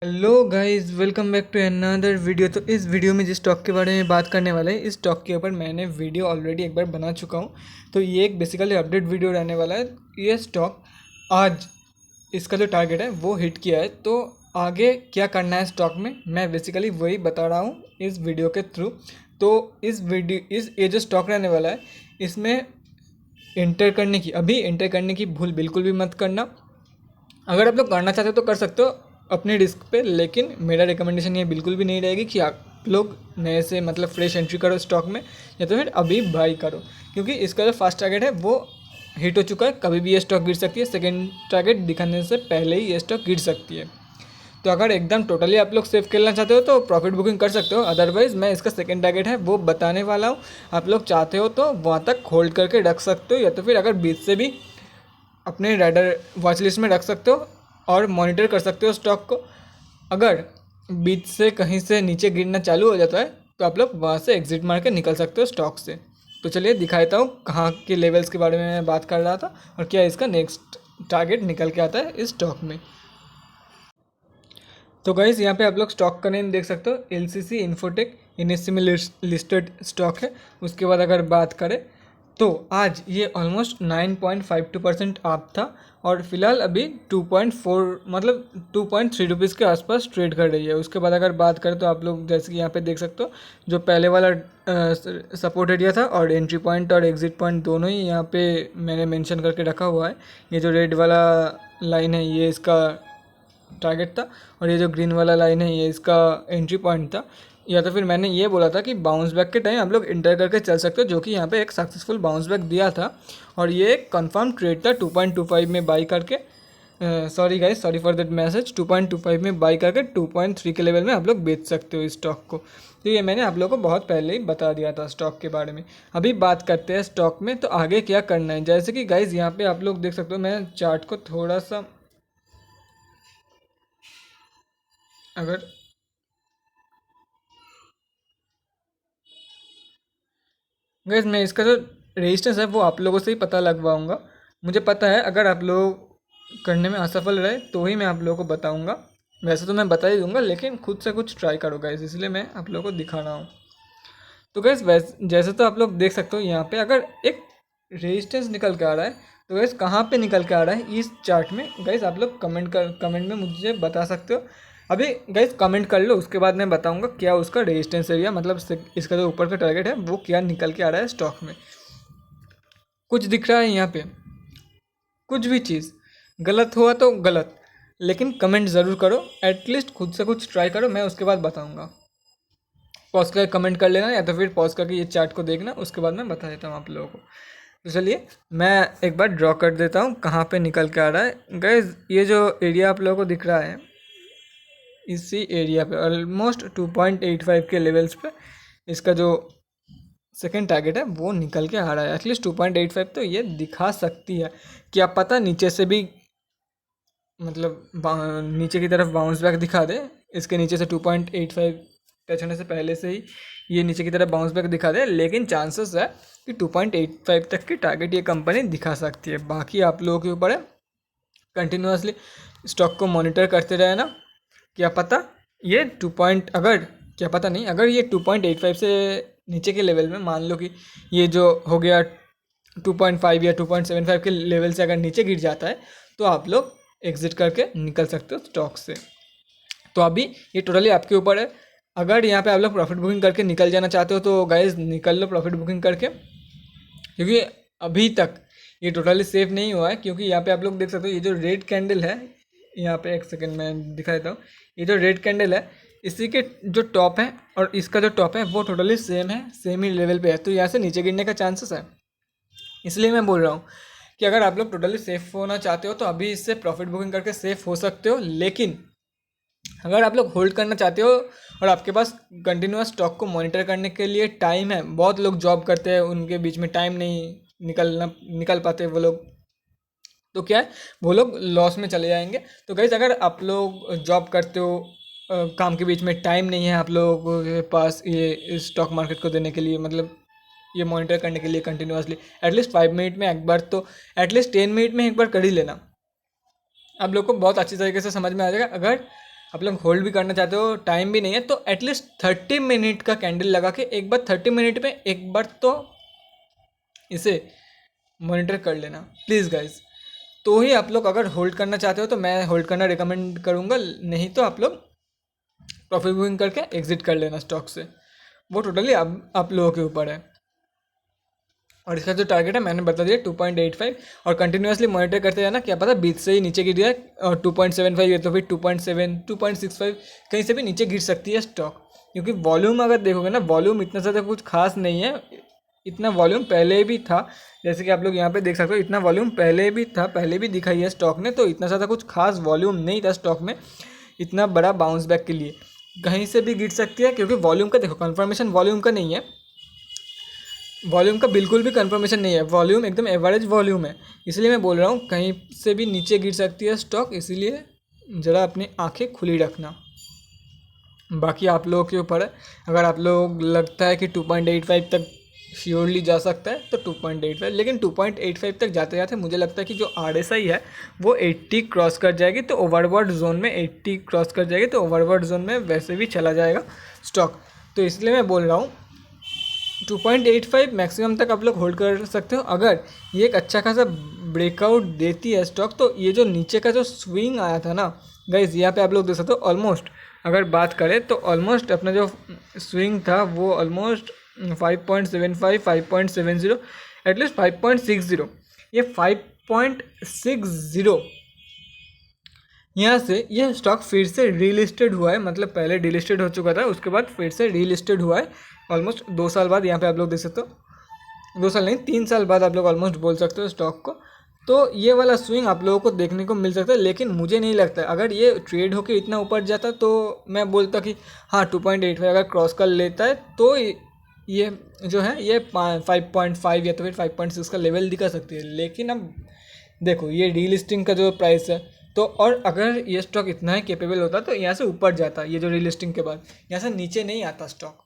Hello guys, welcome back to another video. तो इस video में जिस स्टॉक के बारे में बात करने वाले हैं, इस स्टॉक के ऊपर मैंने वीडियो ऑलरेडी एक बार बना चुका हूं। तो ये एक बेसिकली अपडेट वीडियो रहने वाला है। ये स्टॉक आज इसका जो टारगेट है वो हिट किया है, तो आगे क्या करना है स्टॉक में मैं बेसिकली वही बता रहा हूँ इस वीडियो के थ्रू। तो इस ये जो स्टॉक रहने वाला है, इसमें अभी एंटर करने की भूल बिल्कुल भी मत करना। अगर आप लोग करना चाहते हो तो कर सकते हो अपने रिस्क पे, लेकिन मेरा रिकमेंडेशन ये बिल्कुल भी नहीं रहेगी कि आप लोग नए से मतलब फ्रेश एंट्री करो स्टॉक में, या तो फिर अभी बाई करो, क्योंकि इसका जो फर्स्ट टारगेट है वो हिट हो चुका है। कभी भी ये स्टॉक गिर सकती है, सेकेंड टारगेट दिखाने से पहले ही ये स्टॉक गिर सकती है। तो अगर एकदम टोटली आप लोग सेफ खेलना चाहते हो तो प्रॉफिट बुकिंग कर सकते हो, अदरवाइज़ मैं इसका सेकेंड टारगेट है वो बताने वाला हूँ। आप लोग चाहते हो तो वहाँ तक होल्ड करके रख सकते हो, या तो फिर अगर बीच से भी अपने राइडर वॉच लिस्ट में रख सकते हो और मॉनिटर कर सकते हो स्टॉक को। अगर बीच से कहीं से नीचे गिरना चालू हो जाता है तो आप लोग वहाँ से एग्जिट मार के निकल सकते हो स्टॉक से। तो चलिए दिखाता हूँ कहाँ के लेवल्स के बारे में मैं बात कर रहा था और क्या इसका नेक्स्ट टारगेट निकल के आता है इस स्टॉक में। तो गाइज़ यहाँ पे आप लोग स्टॉक का नेम देख सकते हो, एलसीसी इन्फोटेक एनएससी में लिस्टेड स्टॉक है। उसके बाद अगर बात करें तो आज ये ऑलमोस्ट 9.52% अप था और फिलहाल अभी 2.4 मतलब 2.3 रुपीज़ के आसपास ट्रेड कर रही है। उसके बाद अगर बात करें तो आप लोग जैसे कि यहाँ पे देख सकते हो, जो पहले वाला सपोर्ट एरिया था और एंट्री पॉइंट और एग्जिट पॉइंट दोनों ही यहाँ पे मैंने मेंशन करके रखा हुआ है। ये जो रेड वाला लाइन है ये इसका टारगेट था और ये जो ग्रीन वाला लाइन है ये इसका एंट्री पॉइंट था। या तो फिर मैंने ये बोला था कि बाउंस बैक के टाइम आप लोग इंटर करके चल सकते हो, जो कि यहाँ पे एक सक्सेसफुल बाउंस बैक दिया था और ये एक कंफर्म ट्रेड था 2.25 में बाई करके। Sorry guys, sorry for that message. 2.25 में बाई करके 2.3 के लेवल में आप लोग बेच सकते हो इस स्टॉक को। तो ये मैंने आप लोगों को बहुत पहले ही बता दिया था स्टॉक के बारे में। अभी बात करते हैं स्टॉक में तो आगे क्या करना है। जैसे कि गाइज यहाँ पे आप लोग देख सकते हो, मैं चार्ट को थोड़ा सा अगर गैस मैं इसका जो रेजिस्टेंस है वो आप लोगों से ही पता लगवाऊंगा। मुझे पता है अगर आप लोग करने में असफल रहे तो ही मैं आप लोगों को बताऊंगा। वैसे तो मैं बता ही दूंगा, लेकिन खुद से कुछ ट्राई करो गैस, इसलिए मैं आप लोगों को दिखा रहा हूँ। तो गैस वैसे जैसे तो आप लोग देख सकते हो यहाँ पे अगर एक रेजिस्टेंस निकल के आ रहा है, तो गैस कहाँ पे निकल के आ रहा है इस चार्ट में गैस आप लोग कमेंट में मुझे बता सकते हो। अभी गैस कमेंट कर लो, उसके बाद मैं बताऊंगा क्या उसका रेजिस्टेंस एरिया मतलब इसका जो ऊपर का टारगेट है वो क्या निकल के आ रहा है स्टॉक में। कुछ दिख रहा है यहाँ पे, कुछ भी चीज़ गलत हुआ तो गलत, लेकिन कमेंट ज़रूर करो, एटलीस्ट खुद से कुछ ट्राई करो, मैं उसके बाद बताऊंगा। पॉज करके कमेंट कर लेना या तो फिर पॉज करके ये चार्ट को देखना, उसके बाद मैं बता देता हूँ आप लोगों को। तो चलिए मैं एक बार ड्रॉ कर देता हूँ कहाँ पे निकल के आ रहा है। गैस ये जो एरिया आप लोगों को दिख रहा है, इसी एरिया पे ऑलमोस्ट 2.85 के लेवल्स पे इसका जो सेकेंड टारगेट है वो निकल के आ रहा है। एटलीस्ट 2.85 तो ये दिखा सकती है। क्या पता नीचे से भी मतलब नीचे की तरफ बाउंस बैक दिखा दे, इसके नीचे से 2.85 टच होने से पहले से ही ये नीचे की तरफ बाउंस बैक दिखा दे, लेकिन चांसेस है कि 2.85 तक की टारगेट ये कंपनी दिखा सकती है। बाकी आप लोगों के ऊपर है, कंटिन्यूसली स्टॉक को मॉनिटर करते रहना। क्या पता ये अगर क्या पता नहीं, अगर ये 2.85 से नीचे के लेवल में मान लो कि ये जो हो गया 2.5 या 2.75 के लेवल से अगर नीचे गिर जाता है तो आप लोग एग्जिट करके निकल सकते हो स्टॉक से। तो अभी ये टोटली आपके ऊपर है। अगर यहाँ पे आप लोग प्रॉफिट बुकिंग करके निकल जाना चाहते हो तो गाइज निकल लो प्रॉफिट बुकिंग करके, क्योंकि अभी तक ये टोटली सेफ नहीं हुआ है। क्योंकि यहाँ पे आप लोग देख सकते हो ये जो रेड कैंडल है, यहाँ पे एक सेकेंड में दिखा देता हूँ। ये जो रेड कैंडल है इसी के जो टॉप है और इसका जो टॉप है वो टोटली सेम है, सेम ही लेवल पे है, तो यहाँ से नीचे गिरने का चांसेस है। इसलिए मैं बोल रहा हूँ कि अगर आप लोग टोटली सेफ होना चाहते हो तो अभी इससे प्रॉफिट बुकिंग करके सेफ हो सकते हो, लेकिन अगर आप लोग होल्ड करना चाहते हो और आपके पास कंटिन्यूस स्टॉक को मॉनिटर करने के लिए टाइम है, बहुत लोग जॉब करते हैं उनके बीच में टाइम नहीं निकल पाते वो लोग, तो क्या है वो लोग लॉस में चले जाएंगे। तो गाइस अगर आप लोग जॉब करते हो, काम के बीच में टाइम नहीं है आप लोगों के पास ये स्टॉक मार्केट को देने के लिए, मतलब ये मॉनिटर करने के लिए कंटिन्यूसली एटलीस्ट 5 मिनट में एक बार तो एटलीस्ट 10 मिनट में एक बार कर ही लेना, आप लोग को बहुत अच्छी तरीके से समझ में आ जाएगा। अगर आप लोग होल्ड भी करना चाहते हो, टाइम भी नहीं है, तो एटलीस्ट 30 मिनट का कैंडल लगा के एक बार 30 मिनट में एक बार तो इसे मॉनिटर कर लेना प्लीज़ गाइज। तो ही आप लोग अगर होल्ड करना चाहते हो तो मैं होल्ड करना रिकमेंड करूँगा, नहीं तो आप लोग प्रॉफिट बुकिंग करके एग्जिट कर लेना स्टॉक से, वो टोटली आप लोगों के ऊपर है। और इसका जो टारगेट है मैंने बता दिया 2.85, और कंटिन्यूसली मॉनिटर करते जाना, क्या पता बीच से ही नीचे गिर जाए और 2.75 या तो फिर 2.7 2.65 कहीं से भी नीचे गिर सकती है स्टॉक। क्योंकि वॉल्यूम अगर देखोगे ना, वॉल्यूम इतना ज़्यादा कुछ खास नहीं है, इतना वॉल्यूम पहले भी था, जैसे कि आप लोग यहाँ पे देख सकते हो, इतना वॉल्यूम पहले भी था, पहले भी दिखाई है स्टॉक ने, तो इतना ज़्यादा कुछ खास वॉल्यूम नहीं था स्टॉक में इतना बड़ा बाउंस बैक के लिए। कहीं से भी गिर सकती है, क्योंकि वॉल्यूम का देखो कंफर्मेशन वॉल्यूम का नहीं है, वॉल्यूम का बिल्कुल भी कंफर्मेशन नहीं है, वॉल्यूम एकदम एवरेज वॉल्यूम है, इसलिए मैं बोल रहा हूँ कहीं से भी नीचे गिर सकती है स्टॉक, इसीलिए ज़रा अपनी आंखें खुली रखना। बाकी आप लोगों के ऊपर है, अगर आप लोग लगता है कि 2.85 तक श्योरली जा सकता है तो 2.85, लेकिन 2.85 तक जाते जाते मुझे लगता है कि जो RSI है वो 80 क्रॉस कर जाएगी, तो ओवरबॉट जोन में 80 क्रॉस कर जाएगी, तो ओवरबॉट जोन में वैसे भी चला जाएगा स्टॉक। तो इसलिए मैं बोल रहा हूँ 2.85 मैक्सिमम तक आप लोग होल्ड कर सकते हो। अगर ये एक अच्छा खासा ब्रेकआउट देती है स्टॉक, तो ये जो नीचे का जो स्विंग आया था ना गाइज, यहाँ पे आप लोग देख सकते हो, ऑलमोस्ट अगर बात करें तो ऑलमोस्ट अपना जो स्विंग था वो ऑलमोस्ट 5.75 5.70 एटलीस्ट 5.60, ये 5.60 यहाँ से ये स्टॉक फिर से रीलिस्टेड हुआ है, मतलब पहले डीलिस्टेड हो चुका था, उसके बाद फिर से रीलिस्टेड हुआ है ऑलमोस्ट 2 साल बाद। यहाँ पे आप लोग देख सकते हो 2 साल नहीं 3 साल बाद आप लोग ऑलमोस्ट बोल सकते हो स्टॉक को। तो ये वाला स्विंग आप लोगों को देखने को मिल सकता है, लेकिन मुझे नहीं लगता अगर ये ट्रेड होकर इतना ऊपर जाता तो मैं बोलता कि हाँ 2.85 अगर क्रॉस कर लेता है तो ये जो है ये 5.5 या तो फिर 5.6 का लेवल दिखा सकती है। लेकिन अब देखो ये रीलिस्टिंग का जो प्राइस है, तो और अगर ये स्टॉक इतना ही कैपेबल होता तो यहाँ से ऊपर जाता, ये जो रीलिस्टिंग के बाद यहाँ से नीचे नहीं आता स्टॉक।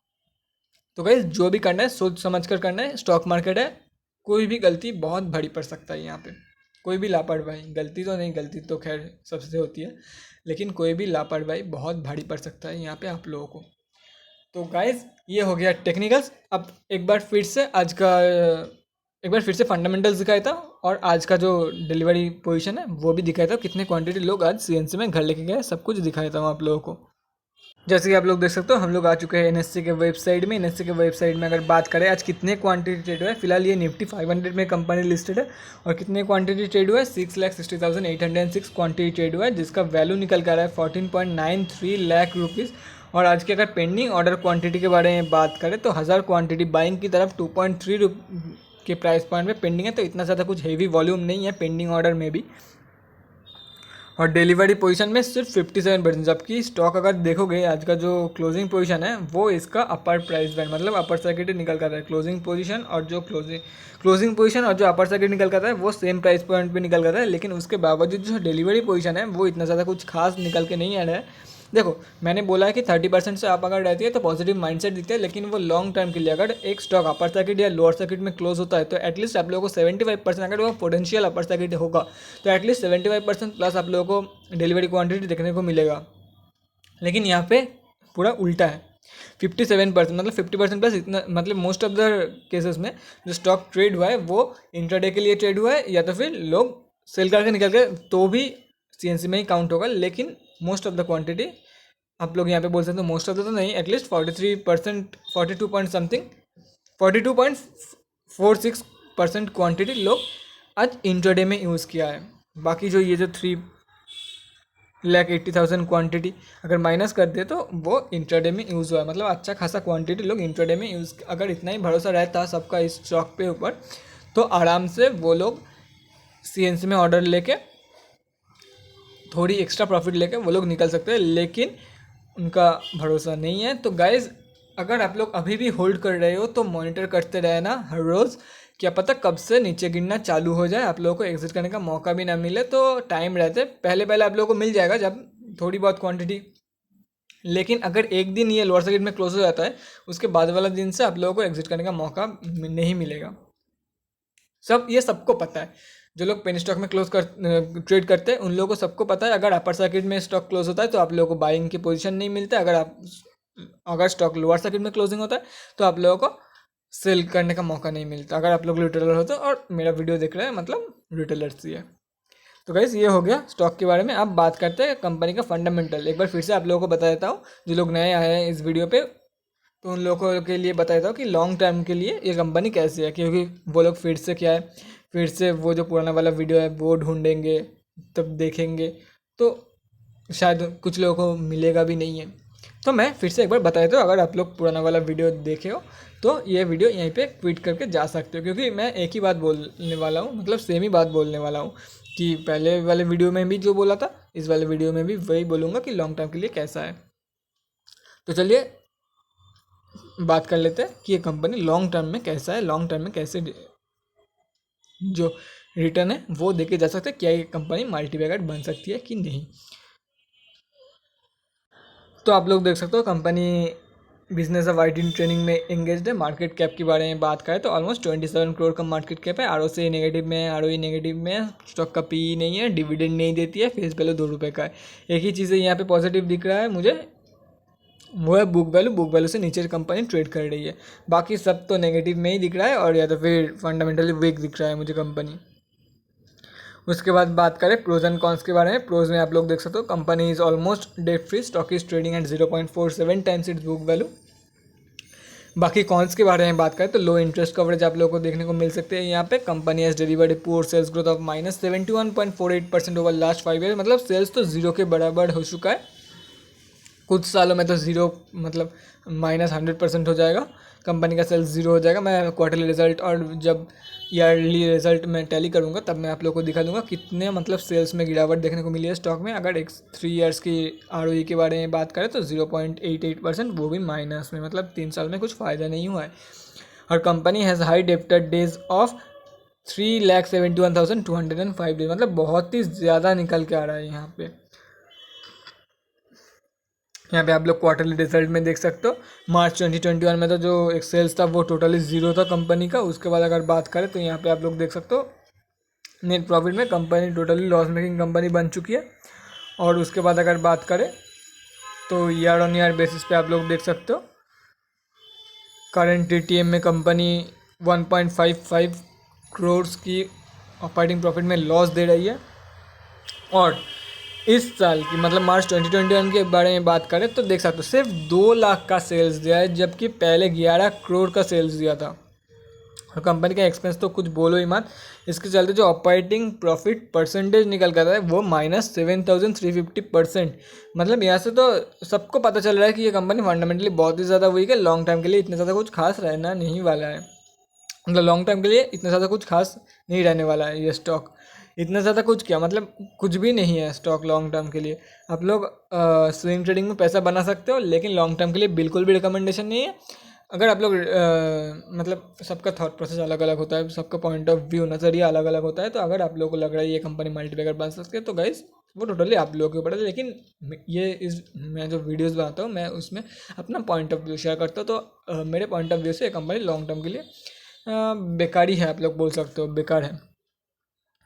तो गाइस जो भी करना है सोच समझ कर करना है, स्टॉक मार्केट है, कोई भी गलती बहुत भारी पड़ सकता है यहाँ पे, कोई भी लापरवाही, गलती तो नहीं, गलती तो खैर सबसे होती है, लेकिन कोई भी लापरवाही बहुत भारी पड़ सकता है यहाँ पे आप लोगों को। तो गाइस ये हो गया टेक्निकल्स। अब एक बार फिर से फंडामेंटल्स दिखाया था, और आज का जो डिलीवरी पोजीशन है वो भी दिखाया था, कितने क्वांटिटी लोग आज CNC में घर लेके गए, सब कुछ दिखाया था आप लोगों को। जैसे कि आप लोग देख सकते हो हम लोग आ चुके हैं NSE के वेबसाइट में। NSE के वेबसाइट में अगर बात करें आज कितने क्वांटिटी ट्रेड हुआ है, फिलहाल ये निफ्टी 500 में कंपनी लिस्टेड है, और कितने क्वांटिटी ट्रेड हुआ है 6,60,806 क्वांटिटी ट्रेड हुआ है, जिसका वैल्यू निकल कर रहा है 14.93 लाख रुपीज़। और आज की अगर पेंडिंग ऑर्डर क्वांटिटी के बारे में बात करें तो 1000 क्वांटिटी बाइंग की तरफ 2.3 के प्राइस पॉइंट में पेंडिंग है, तो इतना ज़्यादा कुछ हेवी वॉल्यूम नहीं है पेंडिंग ऑर्डर में भी। और डिलीवरी पोजीशन में सिर्फ 57%, जबकि स्टॉक अगर देखोगे आज का जो क्लोजिंग पोजीशन है वो इसका अपर प्राइस बैंड मतलब अपर सर्किट निकल कर रहा है, क्लोजिंग पोजीशन और जो क्लोजिंग पोजीशन और जो अपर सर्किट निकल कर रहा है वो सेम प्राइस पॉइंट पे निकल कर रहा है, लेकिन उसके बावजूद जो डिलीवरी पोजीशन है वो इतना ज़्यादा कुछ खास निकल के नहीं आ रहा है। देखो मैंने बोला है कि 30% से आप अगर रहती है तो पॉजिटिव माइंडसेट दिखता है, लेकिन वो लॉन्ग टर्म के लिए अगर एक स्टॉक अपर सर्किट या लोअर सर्किट में क्लोज होता है तो एटलीस्ट आप लोगों को 75%, अगर वो पोटेंशियल अपर सर्किट होगा तो एटलीस्ट 75% प्लस आप लोगों को डिलीवरी क्वांटिटी देखने को मिलेगा। लेकिन यहाँ पे पूरा उल्टा है, 57% मतलब 50% प्लस इतना, मतलब मोस्ट ऑफ द केसेस में जो स्टॉक ट्रेड हुआ है वो इंट्राडे के लिए ट्रेड हुआ है, या तो फिर लोग सेल करके निकल गए तो भी CNC में ही काउंट होगा। लेकिन मोस्ट ऑफ द क्वांटिटी आप लोग यहाँ पे बोल सकते हो, मोस्ट ऑफ द तो नहीं, एटलीस्ट 43% 42 पॉइंट समथिंग 42.46% क्वांटिटी लोग आज इंट्राडे में यूज़ किया है। बाकी जो ये जो 3,80,000 क्वांटिटी अगर माइनस कर दे तो वो इंट्राडे में यूज़ हुआ है, मतलब अच्छा खासा क्वांटिटी लोग इंट्राडे में यूज़, अगर इतना ही भरोसा रहता सबका इस स्टॉक पे ऊपर तो आराम से वो लोग CNC में ऑर्डर लेके थोड़ी एक्स्ट्रा प्रॉफिट लेके वो लोग निकल सकते हैं, लेकिन उनका भरोसा नहीं है। तो गाइज़ अगर आप लोग अभी भी होल्ड कर रहे हो तो मॉनिटर करते रहना हर रोज़, क्या पता कब से नीचे गिरना चालू हो जाए, आप लोगों को एग्जिट करने का मौका भी ना मिले। तो टाइम रहते पहले आप लोगों को मिल जाएगा जब थोड़ी बहुत क्वांटिटी, लेकिन अगर एक दिन ये लोअर सर्किट में क्लोज हो जाता है उसके बाद वाला दिन से आप लोगों को एग्जिट करने का मौका नहीं मिलेगा। ये सबको पता है, जो लोग पेनी स्टॉक में ट्रेड करते हैं उन लोगों को सबको पता है, अगर अपर सर्किट में स्टॉक क्लोज होता है तो आप लोगों को बाइंग की पोजीशन नहीं मिलता है। अगर स्टॉक लोअर सर्किट में क्लोजिंग होता है तो आप लोगों को सेल करने का मौका नहीं मिलता, अगर आप लोग रिटेलर हो तो। और मेरा वीडियो देख रहे हैं मतलब रिटेलर्स ही है। तो गाइस ये हो गया स्टॉक के बारे में। अब बात करते हैं कंपनी का फंडामेंटल। एक बार फिर से आप लोगों को बता देता हूँ, जो लोग नए आए हैं इस वीडियो पे तो उन लोगों के लिए बता देता हूँ कि लॉन्ग टर्म के लिए ये कंपनी कैसी है, क्योंकि वो लोग फिर से क्या है, फिर से वो जो पुराना वाला वीडियो है वो ढूंढेंगे तब देखेंगे तो शायद कुछ लोगों को मिलेगा भी नहीं है। तो मैं फिर से एक बार बता देता हूँ, अगर आप लोग पुराना वाला वीडियो देखे हो तो ये वीडियो यहीं पे क्विट करके जा सकते हो, क्योंकि मैं एक ही बात बोलने वाला हूँ, मतलब सेम ही बात बोलने वाला हूँ कि पहले वाले वीडियो में भी जो बोला था इस वाले वीडियो में भी वही बोलूँगा कि लॉन्ग टर्म के लिए कैसा है। तो चलिए बात कर लेते हैं कि ये कंपनी लॉन्ग टर्म में कैसा है, लॉन्ग टर्म में कैसे जो रिटर्न है वो देके जा सकते हैं, क्या ये कंपनी मल्टीबैगर बन सकती है कि नहीं। तो आप लोग देख सकते हो company business of IT training में एंगेज्ड है। मार्केट कैप के बारे में बात करें तो ऑलमोस्ट 27 करोड़ का मार्केट कैप है। आरओसी नेगेटिव में है, आरओई नेगेटिव में है, स्टॉक का पी नहीं है, डिविडेंड नहीं देती है, फेस वैल्यू 2 रुपये का है। एक ही चीज़ यहाँ पे पॉजिटिव दिख रहा है मुझे, वो है बुक वैल्यू। बुक वैल्यू से नीचे कंपनी ट्रेड कर रही है, बाकी सब तो नेगेटिव में ही दिख रहा है और या तो फिर फंडामेंटली वीक दिख रहा है मुझे कंपनी। उसके बाद बात करें प्रोज एंड कॉन्स के बारे में। प्रोज में आप लोग देख सकते हो company is almost debt free, stock is trading at 0.47 times it's book value. बाकी कॉन्स के बारे में बात करें तो लो इंटरेस्ट कवरेज आप लोगों को देखने को मिल सकते हैं यहाँ पे। Company has delivered a poor sales growth of -71.48% over last 5 year, मतलब सेल्स तो जीरो के बराबर हो चुका है। कुछ सालों में तो ज़ीरो मतलब -100% हो जाएगा, कंपनी का सेल्स ज़ीरो हो जाएगा। मैं क्वार्टरली रिजल्ट और जब ईयरली रिजल्ट में टैली करूँगा तब मैं आप लोगों को दिखा दूँगा कितने मतलब सेल्स में गिरावट देखने को मिली है स्टॉक में। अगर एक 3 इयर्स की आरओई के बारे में बात करें तो 0.88%, वो भी माइनस में, मतलब 3 साल में कुछ फ़ायदा नहीं हुआ है। और company has high debtor days of 3,71,205 days, मतलब बहुत ही ज़्यादा निकल के आ रहा है यहाँ पे। यहाँ पे आप लोग क्वार्टरली रिजल्ट में देख सकते हो मार्च 2021 में तो जो एक सेल्स था वो टोटली ज़ीरो था कंपनी का। उसके बाद अगर बात करें तो यहाँ पे आप लोग देख सकते हो नेट प्रॉफिट में company totally loss making company बन चुकी है। और उसके बाद अगर बात करें तो ईयर ऑन ईयर बेसिस पे आप लोग देख सकते हो करंट टीटीएम में कंपनी 1.55 करोड़ की ऑपरेटिंग प्रॉफिट में लॉस दे रही है। और इस साल की मतलब मार्च 2021 के बारे में बात करें तो देख सकते हो सिर्फ 2 लाख का सेल्स दिया है, जबकि पहले 11 करोड़ का सेल्स दिया था। और कंपनी का एक्सपेंस तो कुछ बोलो ही मत, इसके चलते जो ऑपरेटिंग प्रॉफिट परसेंटेज निकल कर रहा है वो -7,350%। मतलब यहाँ से तो सबको पता चल रहा है कि ये कंपनी फंडामेंटली बहुत ही ज़्यादा वीक है। लॉन्ग टाइम के लिए इतना ज़्यादा कुछ खास रहना नहीं वाला है, मतलब लॉन्ग टाइम के लिए इतना ज़्यादा कुछ खास नहीं रहने वाला है ये स्टॉक। इतना ज़्यादा कुछ क्या, मतलब कुछ भी नहीं है स्टॉक लॉन्ग टर्म के लिए। आप लोग स्विंग ट्रेडिंग में पैसा बना सकते हो, लेकिन लॉन्ग टर्म के लिए बिल्कुल भी रिकमेंडेशन नहीं है। अगर आप लोग मतलब सबका थॉट प्रोसेस अलग अलग होता है, सबका पॉइंट ऑफ व्यू नज़रिया अलग अलग होता है। तो अगर आप लोगों को लग रहा है ये कंपनी मल्टीबैगर बन सकती है तो गाइस वो टोटली आप लोगों के ऊपर है। लेकिन मैं जो वीडियोस बनाता हूँ मैं उसमें अपना पॉइंट ऑफ व्यू शेयर करता हूँ। तो मेरे पॉइंट ऑफ व्यू से ये कंपनी लॉन्ग टर्म के लिए बेकार ही है, आप लोग बोल सकते हो बेकार है।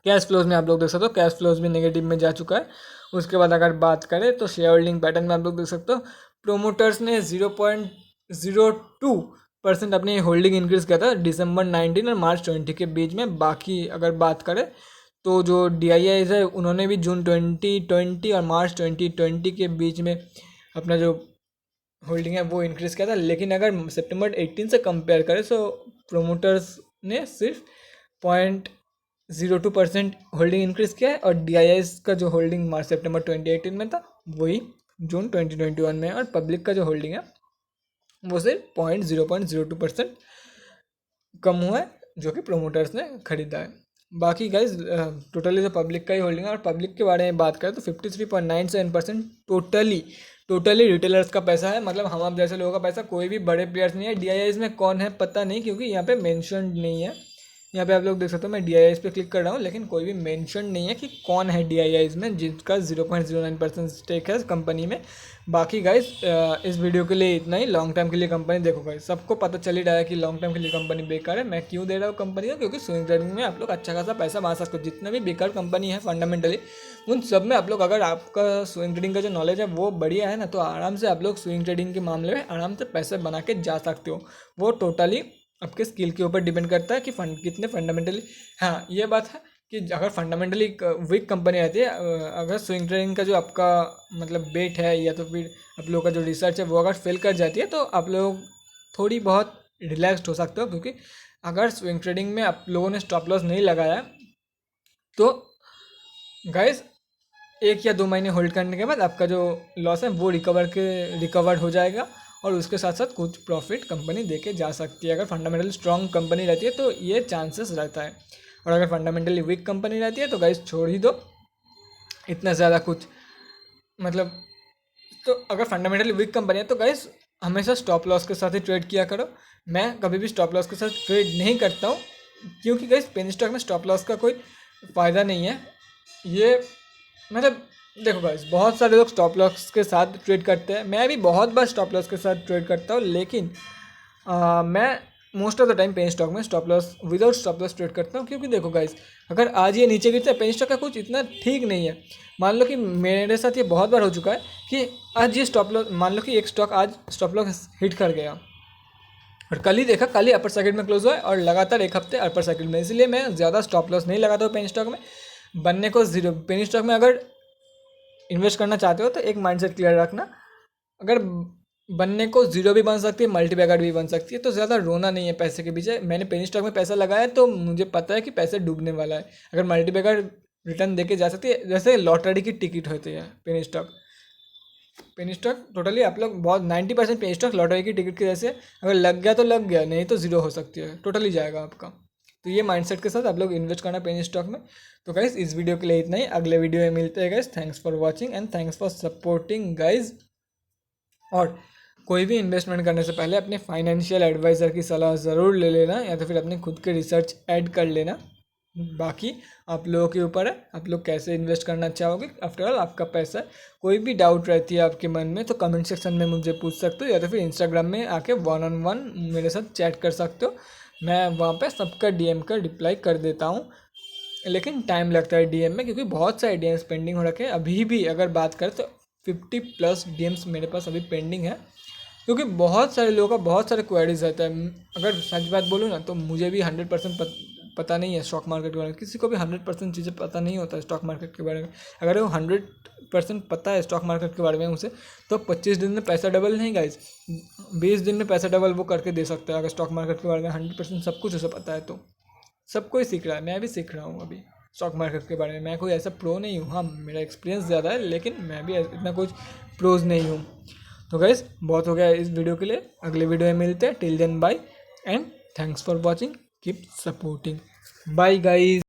कैश फ्लोज में आप लोग देख सकते हो कैश फ्लोज भी नेगेटिव में जा चुका है। उसके बाद अगर बात करें तो शेयर होल्डिंग पैटर्न में आप लोग देख सकते हो प्रोमोटर्स ने 0.02% अपनी होल्डिंग इंक्रीज़ किया था दिसंबर 19 और मार्च 20 के बीच में। बाकी अगर बात करें तो जो DIIs है उन्होंने भी जून 2020 और मार्च 2020 के बीच में अपना जो होल्डिंग है वो इंक्रीज़ किया था। लेकिन अगर सितंबर 18 से कंपेयर करें तो प्रोमोटर्स ने सिर्फ 0.02% होल्डिंग इंक्रीज़ किया है और DIIs का जो होल्डिंग मार्च सितंबर 2018 में था वही जून 2021 में है। और पब्लिक का जो होल्डिंग है वो सिर्फ 0.02% कम हुआ है जो कि प्रोमोटर्स ने खरीदा है। बाकी गाइज टोटली जो पब्लिक का ही होल्डिंग है। और पब्लिक के बारे में बात करें तो 53.97% टोटली रिटेलर्स का पैसा है, मतलब हम आप जैसे लोगों का पैसा, कोई भी बड़े प्लेयर्स नहीं है। DIIs में कौन है पता नहीं, क्योंकि यहाँ पे मेंशन नहीं है यहाँ पे आप लोग देख सकते हो मैं DIIs पे क्लिक कर रहा हूँ, लेकिन कोई भी मेंशन नहीं है कि कौन है DIIs में जिसका 0.09% स्टेक है कंपनी में। बाकी गाइस इस वीडियो के लिए इतना ही। लॉन्ग टर्म के लिए कंपनी देखो गाइस, सबको पता चल ही रहा है कि लॉन्ग टर्म के लिए कंपनी बेकार है। मैं क्यों दे रहा हूँ कंपनी को, क्योंकि स्विंग ट्रेडिंग में आप लोग अच्छा खासा पैसा बना सकते हो। जितने भी बेकार कंपनी है फंडामेंटली, उन सब में आप लोग, अगर आपका स्विंग ट्रेडिंग का जो नॉलेज है वो बढ़िया है ना, तो आराम से आप लोग स्विंग ट्रेडिंग के मामले में आराम से पैसे बना के जा सकते हो। वो टोटली आपके स्किल के ऊपर डिपेंड करता है कि कितने फंडामेंटली। हाँ ये बात है कि अगर फंडामेंटली वीक कंपनी रहती है, अगर स्विंग ट्रेडिंग का जो आपका मतलब बेट है या तो फिर आप लोगों का जो रिसर्च है वो अगर फेल कर जाती है, तो आप लोग थोड़ी बहुत रिलैक्सड हो सकते हो। क्योंकि अगर स्विंग ट्रेडिंग में आप लोगों ने स्टॉप लॉस नहीं लगाया तो गाइस 1 या 2 महीने होल्ड करने के बाद आपका जो लॉस है वो रिकवर हो जाएगा, और उसके साथ साथ कुछ प्रॉफिट कंपनी दे के जा सकती है। अगर फंडामेंटली स्ट्रॉन्ग कंपनी रहती है तो ये चांसेस रहता है, और अगर फंडामेंटली वीक कंपनी रहती है तो गाइस छोड़ ही दो, इतना ज़्यादा कुछ मतलब। तो अगर फंडामेंटली वीक कंपनी है तो गाइस हमेशा स्टॉप लॉस के साथ ही ट्रेड किया करो। मैं कभी भी स्टॉप लॉस के साथ ट्रेड नहीं करता हूँ, क्योंकि गाइस पेनी स्टॉक में स्टॉप लॉस का कोई फ़ायदा नहीं है। ये मतलब देखो गाइस, बहुत सारे लोग स्टॉप लॉस के साथ ट्रेड करते हैं, मैं भी बहुत बार स्टॉप लॉस के साथ ट्रेड करता हूँ, लेकिन मैं most of the time penny stock में stop loss without stop loss trade करता हूँ। क्योंकि देखो गाइस, अगर आज ये नीचे गिरता है, पेन स्टॉक का कुछ इतना ठीक नहीं है। मान लो कि मेरे साथ ये बहुत बार हो चुका है कि आज ये स्टॉप लॉस, मान लो कि एक स्टॉक आज स्टॉप लॉस हिट कर गया और कल ही देखा, कल ही अपर सर्किट में क्लोज हुआ है और लगातार एक हफ्ते अपर सर्किट में। इसलिए मैं ज़्यादा स्टॉप लॉस नहीं लगाता हूँ पेन स्टॉक में। बनने को जीरो, पेन स्टॉक में अगर इन्वेस्ट करना चाहते हो तो एक माइंडसेट क्लियर रखना, अगर बनने को जीरो भी बन सकती है, मल्टीबैगर भी बन सकती है, तो ज़्यादा रोना नहीं है पैसे के पीछे। मैंने पेनी स्टॉक में पैसा लगाया तो मुझे पता है कि पैसे डूबने वाला है। अगर मल्टीबैगर रिटर्न देके जा सकती है, जैसे लॉटरी की टिकट होती है penny stock. Penny stock totally आप लोग बहुत 90% पेनी स्टॉक लॉटरी की टिकट के जैसे, अगर लग गया तो लग गया, नहीं तो जीरो हो सकती है, टोटली जाएगा आपका। तो ये माइंडसेट के साथ आप लोग इन्वेस्ट करना पेनी स्टॉक में। तो गाइस इस वीडियो के लिए इतना ही, अगले वीडियो में मिलते हैं guys. Thanks for watching and thanks for supporting guys. और कोई भी इन्वेस्टमेंट करने से पहले अपने फाइनेंशियल एडवाइज़र की सलाह ज़रूर ले लेना, या तो फिर अपने खुद के रिसर्च ऐड कर लेना। बाकी आप लोगों के ऊपर है, आप लोग कैसे इन्वेस्ट करना चाहोगे। आफ्टर ऑल आपका पैसा है। कोई भी डाउट रहती है आपके मन में तो कमेंट सेक्शन में मुझे पूछ सकते हो, या तो फिर इंस्टाग्राम में आके 1-on-1 मेरे साथ चैट कर सकते हो। मैं वहाँ पे सबका DM का रिप्लाई कर देता हूँ, लेकिन टाइम लगता है DM में, क्योंकि बहुत सारे DMs पेंडिंग हो रखे हैं। अभी भी अगर बात करें तो 50+ DMs मेरे पास अभी पेंडिंग है, क्योंकि बहुत सारे लोगों का बहुत सारे क्वेरीज रहता है। अगर सच बात बोलूँ ना तो मुझे भी 100% पता नहीं है स्टॉक मार्केट के बारे में। किसी को भी 100% चीज़ें पता नहीं होता है स्टॉक मार्केट के बारे में। अगर वो 100% पता है स्टॉक मार्केट के बारे में उसे, तो 25 दिन में पैसा डबल नहीं गाइज, 20 दिन में पैसा डबल वो करके दे सकता है। अगर स्टॉक मार्केट के बारे में 100% सब कुछ उसे पता है तो सबको ही सीख रहा है। मैं भी सीख रहा हूँ अभी स्टॉक मार्केट के बारे में। मैं कोई ऐसा प्रो नहीं हूँ, हाँ मेरा एक्सपीरियंस ज़्यादा है, लेकिन मैं भी इतना कुछ प्रोज नहीं हूँ। तो गाइस बहुत हो गया इस वीडियो के लिए, अगले वीडियो में मिलते हैं। Till then bye and thanks for watching, keep supporting, bye guys.